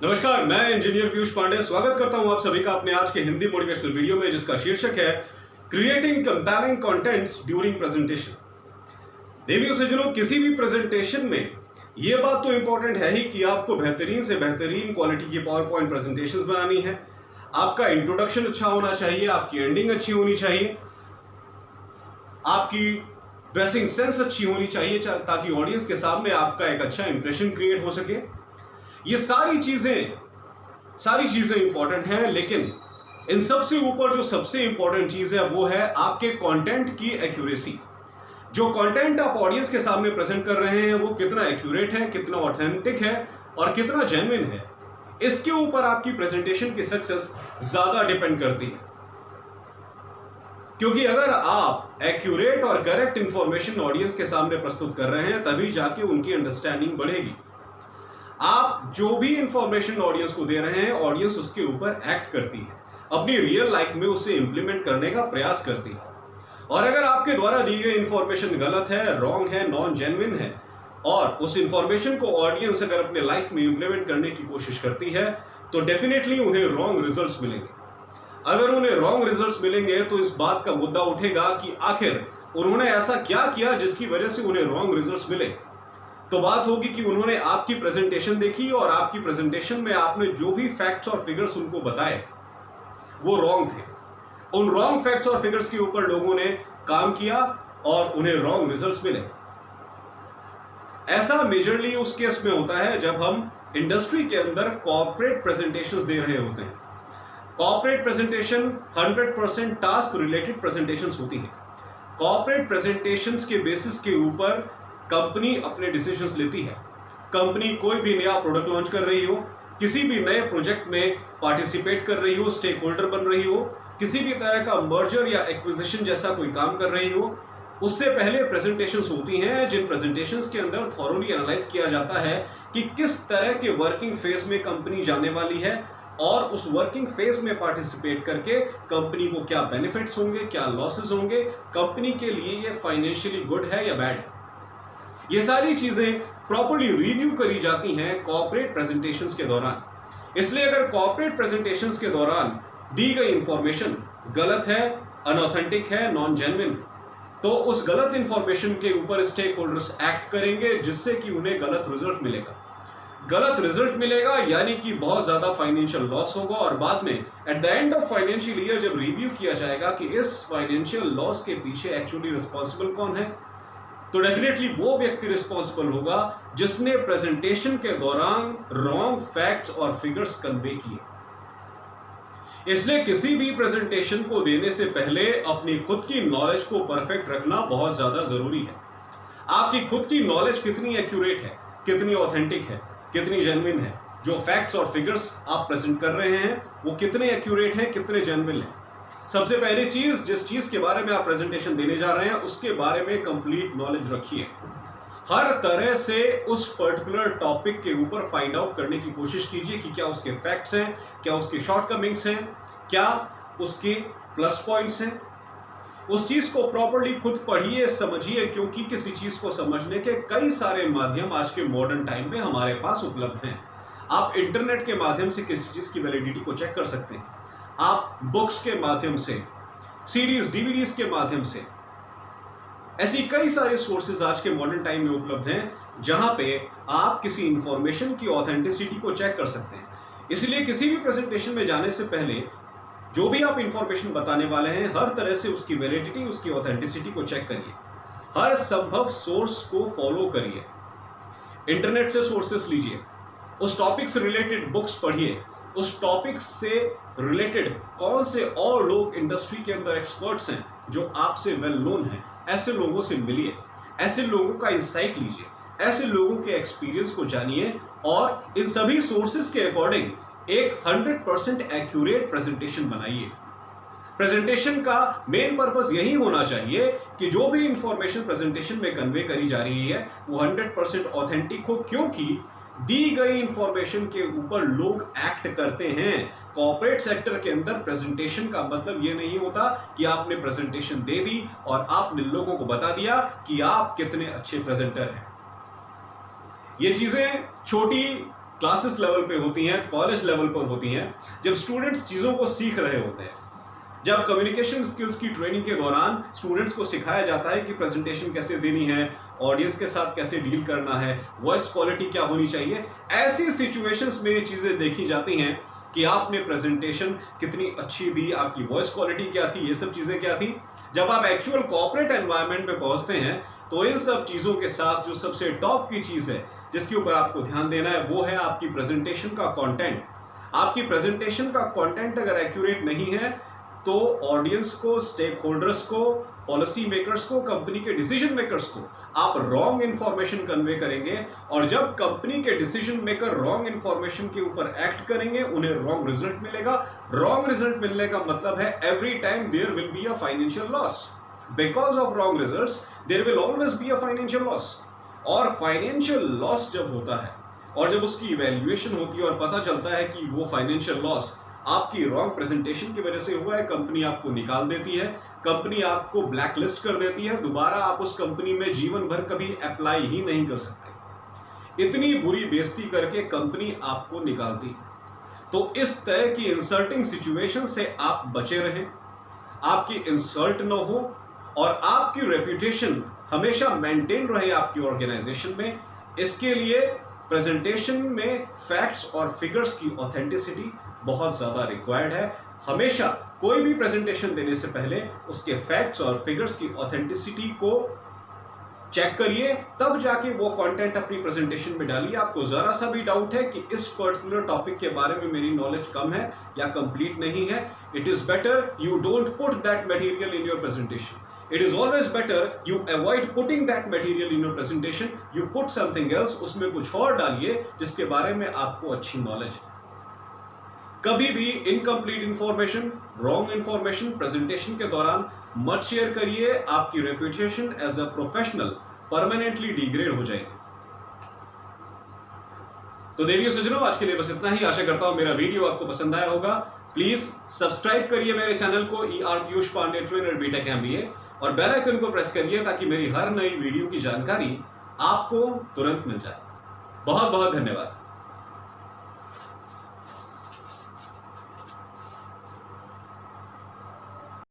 नमस्कार, मैं इंजीनियर पीयूष पांडे स्वागत करता हूं आप सभी का अपने आज के हिंदी मोटिवेशनल वीडियो में, जिसका शीर्षक है creating comparing contents during presentation. देवियों सज्जनों, किसी भी प्रेजेंटेशन में यह बात तो इंपॉर्टेंट है ही कि आपको बेहतरीन से बेहतरीन क्वालिटी की पावर पॉइंट प्रेजेंटेशंस बनानी है। आपका इंट्रोडक्शन अच्छा होना चाहिए, आपकी एंडिंग अच्छी होनी चाहिए, आपकी ड्रेसिंग सेंस अच्छी होनी चाहिए, ताकि ऑडियंस के सामने आपका एक अच्छा इंप्रेशन क्रिएट हो सके। ये सारी चीजें इंपॉर्टेंट हैं, लेकिन इन सबसे ऊपर जो सबसे इंपॉर्टेंट चीज है वो है आपके कंटेंट की एक्यूरेसी। जो कंटेंट आप ऑडियंस के सामने प्रेजेंट कर रहे हैं वो कितना एक्यूरेट है, कितना ऑथेंटिक है और कितना जेन्युइन है, इसके ऊपर आपकी प्रेजेंटेशन की सक्सेस ज्यादा डिपेंड करती है। क्योंकि अगर आप एक्यूरेट और करेक्ट इंफॉर्मेशन ऑडियंस के सामने प्रस्तुत कर रहे हैं, तभी जाके उनकी अंडरस्टैंडिंग बढ़ेगी। आप जो भी इंफॉर्मेशन ऑडियंस को दे रहे हैं, ऑडियंस उसके ऊपर एक्ट करती है, अपनी रियल लाइफ में उसे इंप्लीमेंट करने का प्रयास करती है। और अगर आपके द्वारा दी गई इंफॉर्मेशन गलत है, रॉन्ग है, नॉन जेन्युइन है और उस इंफॉर्मेशन को ऑडियंस अगर अपने लाइफ में इंप्लीमेंट करने की कोशिश करती है, तो डेफिनेटली उन्हें रॉन्ग रिजल्ट्स मिलेंगे। अगर उन्हें रॉन्ग रिजल्ट्स मिलेंगे तो इस बात का मुद्दा उठेगा कि आखिर उन्होंने ऐसा क्या किया जिसकी वजह से उन्हें रॉन्ग रिजल्ट्स मिले। तो बात होगी कि उन्होंने आपकी प्रेजेंटेशन देखी और आपकी प्रेजेंटेशन में आपने जो भी फैक्ट्स और फिगर्स उनको बताए वो रॉन्ग थे। उन रॉन्ग फैक्ट्स और फिगर्स के ऊपर लोगों ने काम किया और उन्हें रॉन्ग रिजल्ट्स मिले। ऐसा मेजरली उस केस में होता है जब हम इंडस्ट्री के अंदर कॉर्पोरेट प्रेजेंटेशंस दे रहे होते हैं। Corporate presentation 100% task related presentations होती हैं। कॉर्पोरेट प्रेजेंटेशंस के बेसिस के ऊपर कंपनी अपने डिसीजंस लेती है। कंपनी कोई भी नया प्रोडक्ट लॉन्च कर रही हो, किसी भी नए प्रोजेक्ट में पार्टिसिपेट कर रही हो, स्टेक होल्डर बन रही हो, किसी भी तरह का मर्जर या एक्विजिशन जैसा कोई काम कर रही हो, उससे पहले प्रेजेंटेशंस होती हैं, जिन प्रेजेंटेशंस के अंदर थॉरोली एनालाइज किया जाता है कि किस तरह के वर्किंग फेज में कंपनी जाने वाली है और उस वर्किंग फेज में पार्टिसिपेट करके कंपनी को क्या बेनिफिट्स होंगे, क्या लॉसेस होंगे, कंपनी के लिए ये फाइनेंशियली गुड है या बैड है। ये सारी चीजें प्रॉपर्ली रिव्यू करी जाती हैं कॉर्पोरेट प्रेजेंटेशंस के दौरान। इसलिए अगर कॉर्पोरेट प्रेजेंटेशंस के दौरान दी गई इंफॉर्मेशन गलत है, अनऑथेंटिक है, नॉन जेन्युइन, तो उस गलत इंफॉर्मेशन के ऊपर स्टेक होल्डर्स एक्ट करेंगे, जिससे कि उन्हें गलत रिजल्ट मिलेगा। गलत रिजल्ट मिलेगा यानी कि बहुत ज्यादा फाइनेंशियल लॉस होगा और बाद में at the end of financial year जब रिव्यू किया जाएगा कि इस फाइनेंशियल लॉस के पीछे एक्चुअली रिस्पॉन्सिबल कौन है, तो डेफिनेटली वो व्यक्ति रिस्पॉन्सिबल होगा जिसने प्रेजेंटेशन के दौरान रॉन्ग फैक्ट्स और फिगर्स कन्वे किए। इसलिए किसी भी प्रेजेंटेशन को देने से पहले अपनी खुद की नॉलेज को परफेक्ट रखना बहुत ज्यादा जरूरी है। आपकी खुद की नॉलेज कितनी एक्यूरेट है, कितनी ऑथेंटिक है, कितनी जेन्युइन है, जो फैक्ट्स और फिगर्स आप प्रेजेंट कर रहे हैं वो कितने एक्यूरेट हैं, कितने जेन्युइन हैं। सबसे पहली चीज, जिस चीज के बारे में आप प्रेजेंटेशन देने जा रहे हैं उसके बारे में कंप्लीट नॉलेज रखिए। हर तरह से उस पर्टिकुलर टॉपिक के ऊपर फाइंड आउट करने की कोशिश कीजिए कि क्या उसके फैक्ट्स हैं, क्या उसके शॉर्टकमिंग्स हैं, क्या उसके प्लस पॉइंट्स हैं। उस चीज को प्रॉपर्ली खुद पढ़िए, समझिए, क्योंकि किसी चीज को समझने के कई सारे माध्यम आज के मॉडर्न टाइम में हमारे पास उपलब्ध हैं। आप इंटरनेट के माध्यम से किसी चीज की वैलिडिटी को चेक कर सकते हैं, आप बुक्स के माध्यम से, सीडीज, डीवीडीज के माध्यम से, ऐसी कई सारे सोर्सेज आज के मॉडर्न टाइम में उपलब्ध हैं जहां पे आप किसी इंफॉर्मेशन की ऑथेंटिसिटी को चेक कर सकते हैं। इसलिए किसी भी प्रेजेंटेशन में जाने से पहले जो भी आप इंफॉर्मेशन बताने वाले हैं, हर तरह से उसकी वैलिडिटी, उसकी ऑथेंटिसिटी को चेक करिए। हर संभव सोर्स को फॉलो करिए। इंटरनेट से सोर्सेस लीजिए, उस टॉपिक से रिलेटेड बुक्स पढ़िए, उस टॉपिक से रिलेटेड कौन से और लोग इंडस्ट्री के अंदर एक्सपर्ट्स हैं जो आपसे वेल नोन हैं, ऐसे लोगों से मिलिए, ऐसे लोगों का इंसाइट लीजिए, ऐसे लोगों के एक्सपीरियंस को जानिए और इन सभी सोर्सेज के अकॉर्डिंग एक 100% एक्यूरेट प्रेजेंटेशन बनाइए। प्रेजेंटेशन का मेन पर्पस यही होना चाहिए कि जो भी इंफॉर्मेशन प्रेजेंटेशन में कन्वे करी जा रही है वो 100% ऑथेंटिक हो, क्योंकि दी गई इंफॉर्मेशन के ऊपर लोग एक्ट करते हैं। कॉर्पोरेट सेक्टर के अंदर प्रेजेंटेशन का मतलब ये नहीं होता कि आपने प्रेजेंटेशन दे दी और आपने लोगों को बता दिया कि आप कितने अच्छे प्रेजेंटर हैं। ये चीजें छोटी क्लासेस लेवल पे होती हैं, कॉलेज लेवल पर होती हैं, जब स्टूडेंट्स चीज़ों को सीख रहे होते हैं, जब कम्युनिकेशन स्किल्स की ट्रेनिंग के दौरान स्टूडेंट्स को सिखाया जाता है कि प्रेजेंटेशन कैसे देनी है, ऑडियंस के साथ कैसे डील करना है, वॉइस क्वालिटी क्या होनी चाहिए, ऐसी सिचुएशंस में ये चीज़ें देखी जाती हैं कि आपने प्रेजेंटेशन कितनी अच्छी दी, आपकी वॉइस क्वालिटी क्या थी, ये सब चीज़ें क्या थी। जब आप एक्चुअल कॉर्पोरेट एनवायरनमेंट में पहुंचते हैं तो इन सब चीज़ों के साथ जो सबसे टॉप की चीज़ है जिसके ऊपर आपको ध्यान देना है वो है आपकी प्रेजेंटेशन का कंटेंट। आपकी प्रेजेंटेशन का कंटेंट अगर एक्यूरेट नहीं है तो ऑडियंस को, स्टेक होल्डर्स को, पॉलिसी मेकर्स को, कंपनी के डिसीजन मेकर्स को आप रॉन्ग इंफॉर्मेशन कन्वे करेंगे, और जब कंपनी के डिसीजन मेकर रॉन्ग इंफॉर्मेशन के ऊपर एक्ट करेंगे उन्हें रॉन्ग रिजल्ट मिलेगा। रॉन्ग रिजल्ट मिलने का मतलब है every time there will be a financial loss. Because of wrong results there will always be a financial loss. और फाइनेंशियल लॉस जब होता है और जब उसकी इवैल्यूएशन होती है और पता चलता है कि वो फाइनेंशियल लॉस आपकी रॉन्ग प्रेजेंटेशन की वजह से हुआ है, कंपनी आपको निकाल देती है, कंपनी आपको ब्लैक लिस्ट कर देती है, दोबारा आप उस कंपनी में जीवन भर कभी अप्लाई ही नहीं कर सकते। इतनी बुरी बेइज्जती करके कंपनी आपको निकालती है। तो इस तरह की इंसल्टिंग सिचुएशन से आप बचे रहें, आपकी इंसल्ट ना हो और आपकी रेपुटेशन हमेशा मेंटेन रहे आपकी ऑर्गेनाइजेशन में। इसके लिए प्रेजेंटेशन में फैक्ट्स और फिगर्स की ऑथेंटिसिटी बहुत ज्यादा रिक्वायर्ड है। हमेशा कोई भी प्रेजेंटेशन देने से पहले उसके फैक्ट्स और फिगर्स की ऑथेंटिसिटी को चेक करिए, तब जाके वो कंटेंट अपनी प्रेजेंटेशन में डालिए। आपको जरा सा भी डाउट है कि इस पर्टिकुलर टॉपिक के बारे में मेरी नॉलेज कम है या कंप्लीट नहीं है, it is better you don't put that material in your presentation. It is always better you avoid putting that material in your presentation. You put something else, उसमें कुछ और डालिए जिसके बारे में आपको अच्छी नॉलेज है। कभी भी incomplete information, wrong information presentation के दौरान मत शेयर करिए, आपकी reputation as a professional permanently degrade हो जाएगी। तो देवियों सज्जनों, आज के लिए बस इतना ही। आशा करता हूं मेरा वीडियो आपको पसंद आया होगा। प्लीज सब्सक्राइब करिए मेरे चैनल को ER Piyush Pandey trainer BTech MBA, और बेल आइकन को प्रेस करिए ताकि मेरी हर नई वीडियो की जानकारी आपको तुरंत मिल जाए। बहुत बहुत धन्यवाद।